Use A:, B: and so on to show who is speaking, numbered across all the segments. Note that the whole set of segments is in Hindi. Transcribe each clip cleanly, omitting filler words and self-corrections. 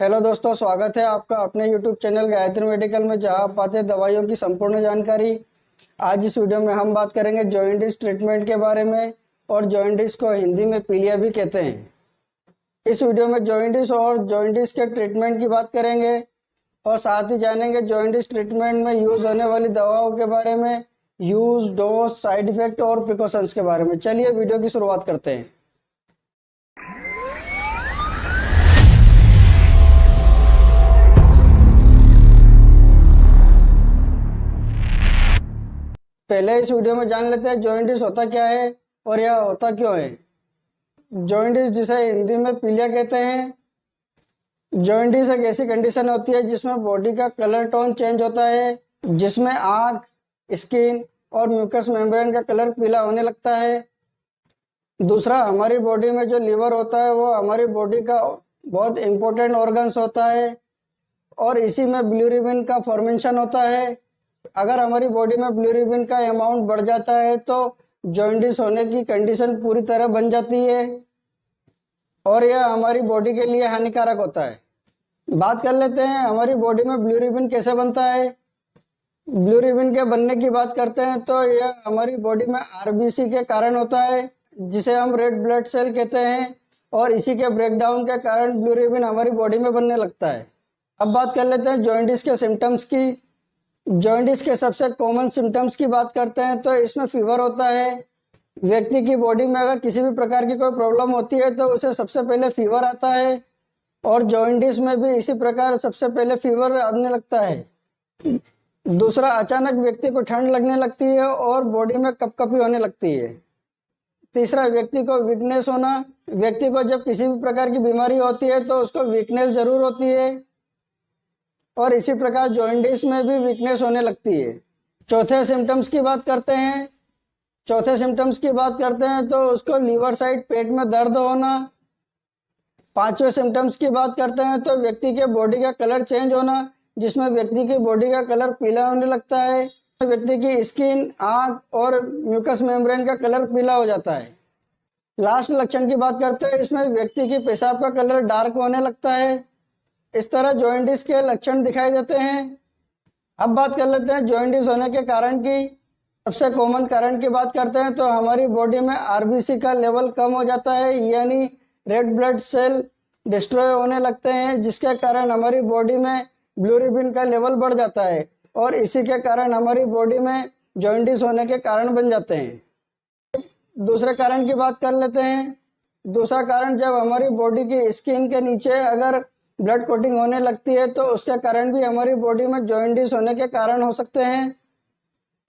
A: हेलो दोस्तों, स्वागत है आपका अपने YouTube चैनल गायत्री मेडिकल में, जहां आप पाते हैं दवाइयों की संपूर्ण जानकारी। आज इस वीडियो में हम बात करेंगे जॉइंटिस ट्रीटमेंट के बारे में, और जॉइंटिस को हिंदी में पीलिया भी कहते हैं। इस वीडियो में जॉइंटिस और जॉइंटिस के ट्रीटमेंट की बात करेंगे, और साथ ही जानेंगे जॉइंटिस ट्रीटमेंट में यूज होने वाली दवाओं के बारे में, यूज, डोज, साइड इफेक्ट और प्रिकॉशंस के बारे में। चलिए वीडियो की शुरुआत करते हैं। पहले इस वीडियो में जान लेते हैं जॉइंटिस होता क्या है और यह होता क्यों है। जॉइंटिस, जिसे हिंदी में पीलिया कहते हैं, जॉइंटिस एक ऐसी कंडीशन होती है जिसमें बॉडी का कलर टोन चेंज होता है, जिसमें आंख, स्किन और म्यूकस मेम्ब्रेन का कलर पीला होने लगता है। दूसरा, हमारी बॉडी में जो लीवर होता है वो हमारी बॉडी का बहुत इंपॉर्टेंट ऑर्गन्स होता है, और इसी में बिलिरुबिन का फॉर्मेशन होता है। अगर हमारी बॉडी में बिलिरुबिन का अमाउंट बढ़ जाता है तो जॉइंटिस होने की कंडीशन पूरी तरह बन जाती है, और यह हमारी बॉडी के लिए हानिकारक होता है। बात कर लेते हैं हमारी बॉडी में बिलिरुबिन कैसे बनता है। बिलिरुबिन के बनने की बात करते हैं तो यह हमारी बॉडी में आरबीसी के कारण होता है, जिसे हम रेड ब्लड सेल कहते हैं, और इसी के ब्रेकडाउन के कारण बिलिरुबिन हमारी बॉडी में बनने लगता है। अब बात कर लेते हैं जॉइंटिस के सिम्टम्स की। जॉइंटिस के सबसे कॉमन सिम्टम्स की बात करते हैं तो इसमें फीवर होता है। व्यक्ति की बॉडी में अगर किसी भी प्रकार की कोई प्रॉब्लम होती है तो उसे सबसे पहले फीवर आता है, और जॉइंटिस में भी इसी प्रकार सबसे पहले फीवर आने लगता है। दूसरा, अचानक व्यक्ति को ठंड लगने लगती है और बॉडी में कपकपी होने लगती है। तीसरा, व्यक्ति को वीकनेस होना। व्यक्ति को जब किसी भी प्रकार की बीमारी होती है तो उसको वीकनेस जरूर होती है, और इसी प्रकार जॉइंटिस में भी वीकनेस होने लगती है। चौथे सिम्टम्स की बात करते हैं तो उसको लीवर साइड पेट में दर्द होना। पांचवें सिम्टम्स की बात करते हैं तो व्यक्ति के बॉडी का कलर चेंज होना, जिसमें व्यक्ति की बॉडी का कलर पीला होने लगता है। व्यक्ति की स्किन, आंख और म्यूकस मेम्ब्रेन का कलर पीला हो जाता है। लास्ट लक्षण की बात करते हैं, इसमें व्यक्ति की पेशाब का कलर डार्क होने लगता है। इस तरह जॉइंटिस के लक्षण दिखाई देते हैं। अब बात कर लेते हैं जॉइंटिस होने के कारण की। सबसे कॉमन कारण की बात करते हैं तो हमारी बॉडी में आरबीसी का लेवल कम हो जाता है, यानी रेड ब्लड सेल डिस्ट्रॉय होने लगते हैं, जिसके कारण हमारी बॉडी में बिलिरुबिन का लेवल बढ़ जाता है, और इसी के कारण हमारी बॉडी में जॉइंटिस होने के कारण बन जाते हैं। दूसरे कारण की बात कर लेते हैं। दूसरा कारण, जब हमारी बॉडी की स्किन के नीचे अगर ब्लड कोटिंग होने लगती है तो उसके कारण भी हमारी बॉडी में जॉइंटिस होने के कारण हो सकते हैं।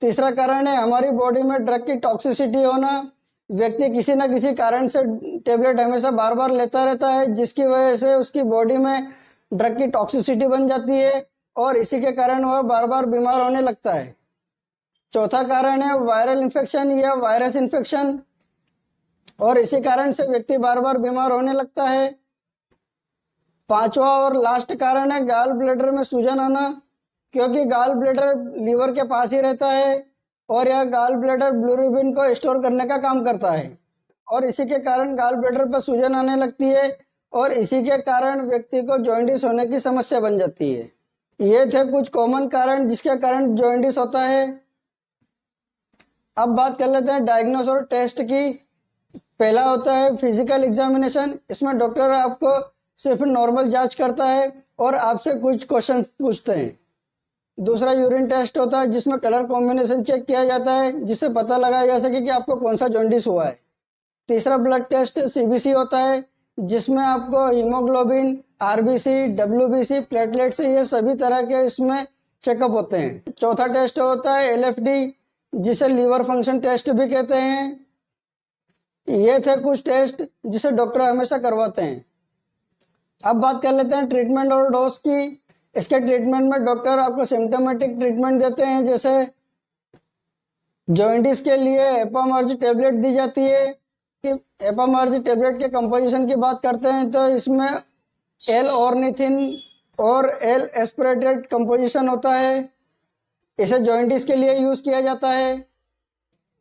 A: तीसरा कारण है हमारी बॉडी में ड्रग की टॉक्सिसिटी होना। व्यक्ति किसी न किसी कारण से टेबलेट हमेशा बार बार लेता रहता है, जिसकी वजह से उसकी बॉडी में ड्रग की टॉक्सिसिटी बन जाती है, और इसी के कारण वह बार बार बीमार होने लगता है। चौथा कारण है वायरल इन्फेक्शन या वायरस इन्फेक्शन, और इसी कारण से व्यक्ति बार बार बीमार होने लगता है। पांचवा और लास्ट कारण है गाल ब्लैडर में सूजन आना, क्योंकि गाल ब्लैडर लीवर के पास ही रहता है, और यह गाल ब्लैडर बिलिरुबिन को स्टोर करने का काम करता है, और इसी के कारण गाल ब्लैडर पर सूजन आने लगती है, और इसी के कारण व्यक्ति को जॉइंटिस होने की समस्या बन जाती है। ये थे कुछ कॉमन कारण जिसके कारण जॉइंटिस होता है। अब बात कर लेते हैं डायग्नोस और टेस्ट की। पहला होता है फिजिकल एग्जामिनेशन। इसमें डॉक्टर आपको सिर्फ नॉर्मल जांच करता है और आपसे कुछ क्वेश्चन पूछते हैं। दूसरा, यूरिन टेस्ट होता है, जिसमें कलर कॉम्बिनेशन चेक किया जाता है, जिससे पता लगाया जा सके कि आपको कौन सा जॉन्डिस हुआ है। तीसरा, ब्लड टेस्ट सीबीसी होता है, जिसमें आपको हीमोग्लोबिन, आरबीसी, डब्ल्यूबीसी, प्लेटलेट्स, ये सभी तरह के इसमें चेकअप होते हैं। चौथा टेस्ट होता है एलएफडी, जिसे लीवर फंक्शन टेस्ट भी कहते हैं। ये थे कुछ टेस्ट जिसे डॉक्टर हमेशा करवाते हैं। अब बात कर लेते हैं ट्रीटमेंट और डोज की। इसके ट्रीटमेंट में डॉक्टर आपको सिम्टोमेटिक ट्रीटमेंट देते हैं, जैसे जॉइंटिस के लिए एपामर्ज टेबलेट दी जाती है। एपामर्ज टेबलेट के कंपोजिशन की बात करते हैं तो इसमें एल ऑर्निथिन और एल एस्पिरेटेड कंपोजिशन होता है। इसे जॉइंटिस के लिए यूज किया जाता है।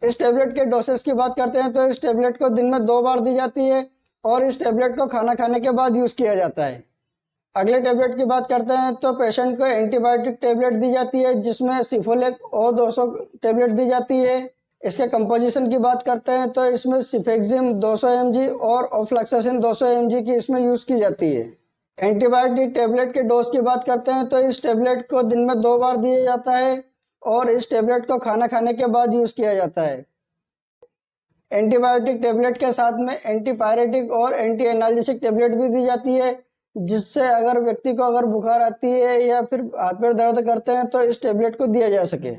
A: इस टेबलेट के डोसेस की बात करते हैं तो इस टेबलेट को दिन में 2 बार दी जाती है, और इस टेबलेट को खाना खाने के बाद यूज किया जाता है। अगले टेबलेट की बात करते हैं तो पेशेंट को एंटीबायोटिक टेबलेट दी जाती है, जिसमें सिफोलेक और 200 टेबलेट दी जाती है। इसके कंपोजिशन की बात करते हैं तो इसमें सिफेक्जिम 200 mg और ऑफ्लैक्सासिन 200 mg की इसमें यूज की जाती है। एंटीबायोटिक टेबलेट के डोज की बात करते हैं तो इस टेबलेट को दिन में 2 बार दिया जाता है और इस टेबलेट को खाना खाने के बाद यूज किया जाता है। एंटीबायोटिक टेबलेट के साथ में एंटीपायरेटिक और एंटी एनाल्जेसिक टेबलेट भी दी जाती है, जिससे अगर व्यक्ति को अगर बुखार आती है या फिर हाथ पैर दर्द करते हैं तो इस टेबलेट को दिया जा सके।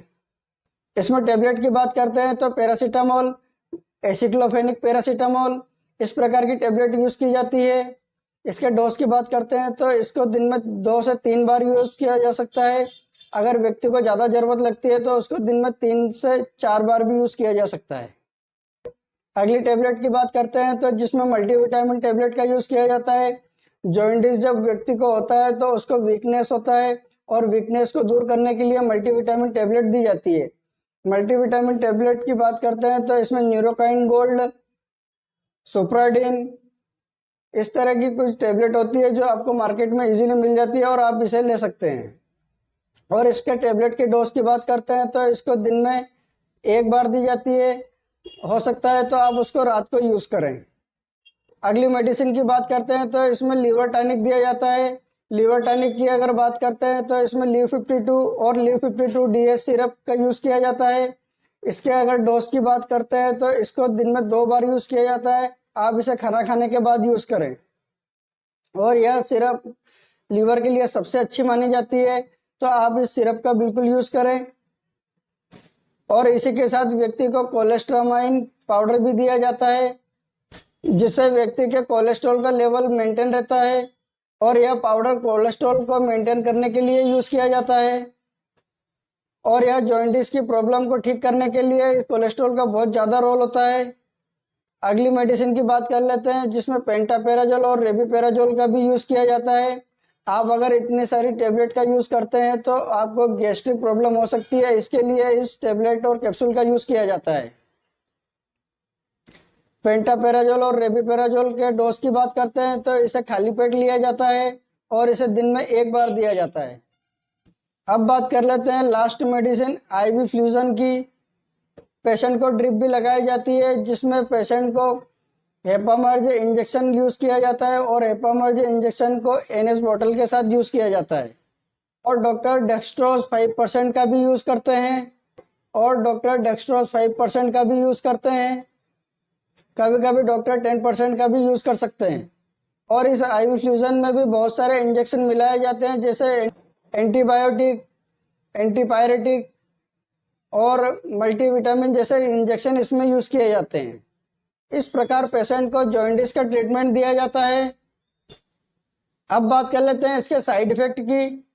A: इसमें टेबलेट की बात करते हैं तो पैरासीटामोल, एसिक्लोफेनिक पैरासीटामोल, इस प्रकार की टेबलेट यूज की जाती है। इसके डोज की बात करते हैं तो इसको दिन में 2 से 3 बार यूज किया जा सकता है। अगर व्यक्ति को ज़्यादा जरूरत लगती है तो उसको दिन में 3 से 4 बार भी यूज किया जा सकता है। अगली टेबलेट की बात करते हैं तो जिसमें मल्टीविटामिन टेबलेट का यूज किया जाता है। जॉइंटिस जब व्यक्ति को होता है तो उसको वीकनेस होता है और वीकनेस को दूर करने के लिए मल्टीविटामिन टेबलेट दी जाती है। मल्टीविटामिन टेबलेट की बात करते हैं तो इसमें न्यूरोकाइन गोल्ड, सुप्राडीन, इस तरह की कुछ टेबलेट होती है जो आपको मार्केट में इजीली मिल जाती है और आप इसे ले सकते हैं। और इसके टेबलेट के डोज की बात करते हैं तो इसको दिन में 1 बार दी जाती है, हो सकता है तो आप उसको रात को यूज करें। अगली मेडिसिन की बात करते हैं तो इसमें लीवर टॉनिक दिया जाता है। लीवर टॉनिक की अगर बात करते हैं तो इसमें लीव 52 और लीव 52 DS सिरप का यूज किया जाता है। इसके अगर डोज की बात करते हैं तो इसको दिन में 2 बार यूज किया जाता है। आप इसे खाना खाने के बाद यूज करें और यह सिरप लीवर के लिए सबसे अच्छी मानी जाती है, तो आप इस सिरप का बिल्कुल यूज करें। और इसी के साथ व्यक्ति को कोलेस्ट्रामाइन पाउडर भी दिया जाता है, जिससे व्यक्ति के कोलेस्ट्रॉल का लेवल मेंटेन रहता है और यह पाउडर कोलेस्ट्रॉल को मेंटेन करने के लिए यूज किया जाता है। और यह जॉइंटिस की प्रॉब्लम को ठीक करने के लिए कोलेस्ट्रॉल का बहुत ज़्यादा रोल होता है। अगली मेडिसिन की बात कर लेते हैं जिसमें पेंटापेराजोल और रेबिपेराजोल का भी यूज किया जाता है। आप अगर इतनी सारी टेबलेट का यूज करते हैं तो आपको गैस्ट्रिक प्रॉब्लम हो सकती है, इसके लिए इस टेबलेट और कैप्सूल का यूज किया जाता है। पेंटापेराजोल और रेबिपेराजोल के डोज की बात करते हैं तो इसे खाली पेट लिया जाता है और इसे दिन में 1 बार दिया जाता है। अब बात कर लेते हैं लास्ट मेडिसिन IV फ्यूजन की। पेशेंट को ड्रिप भी लगाई जाती है, जिसमें पेशेंट को हेपामर्ज इंजेक्शन यूज किया जाता है और हेपामर्ज इंजेक्शन को NS बोतल के साथ यूज किया जाता है। और डॉक्टर डेक्सट्रोज 5% का भी यूज करते हैं कभी कभी डॉक्टर 10% का भी यूज कर सकते हैं। और इस IV फ्यूजन में भी बहुत सारे इंजेक्शन मिलाए जाते हैं, जैसे एंटीबायोटिक, एंटीपायरेटिक और मल्टीविटामिन जैसे इंजेक्शन इसमें यूज किए जाते हैं। इस प्रकार पेशेंट को जॉइंटिस का ट्रीटमेंट दिया जाता है। अब बात कर लेते हैं इसके साइड इफेक्ट की।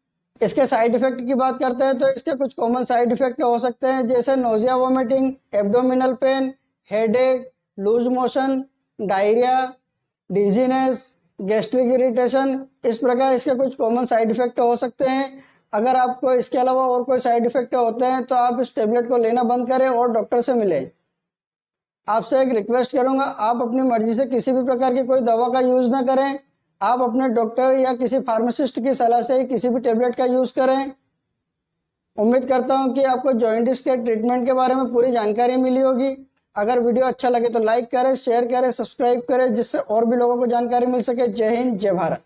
A: इसके साइड इफेक्ट की बात करते हैं तो इसके कुछ कॉमन साइड इफेक्ट हो सकते हैं, जैसे nausea, vomiting, abdominal pain, headache, loose motion, diarrhoea, dizziness, gastric irritation. इस प्रकार इसके कुछ कॉमन साइड इफेक्ट हो सकते हैं। अगर आपको इसके अलावा और कोई साइड इफेक्ट होते हैं तो आप इस टेबलेट को लेना बंद करें और डॉक्टर से मिलें। आपसे एक रिक्वेस्ट करूंगा, आप अपनी मर्जी से किसी भी प्रकार की कोई दवा का यूज ना करें। आप अपने डॉक्टर या किसी फार्मासिस्ट की सलाह से ही किसी भी टेबलेट का यूज करें। उम्मीद करता हूं कि आपको जॉइंटिस के ट्रीटमेंट के बारे में पूरी जानकारी मिली होगी। अगर वीडियो अच्छा लगे तो लाइक करें, शेयर करें, सब्सक्राइब करें, जिससे और भी लोगों को जानकारी मिल सके। जय हिंद, जय भारत।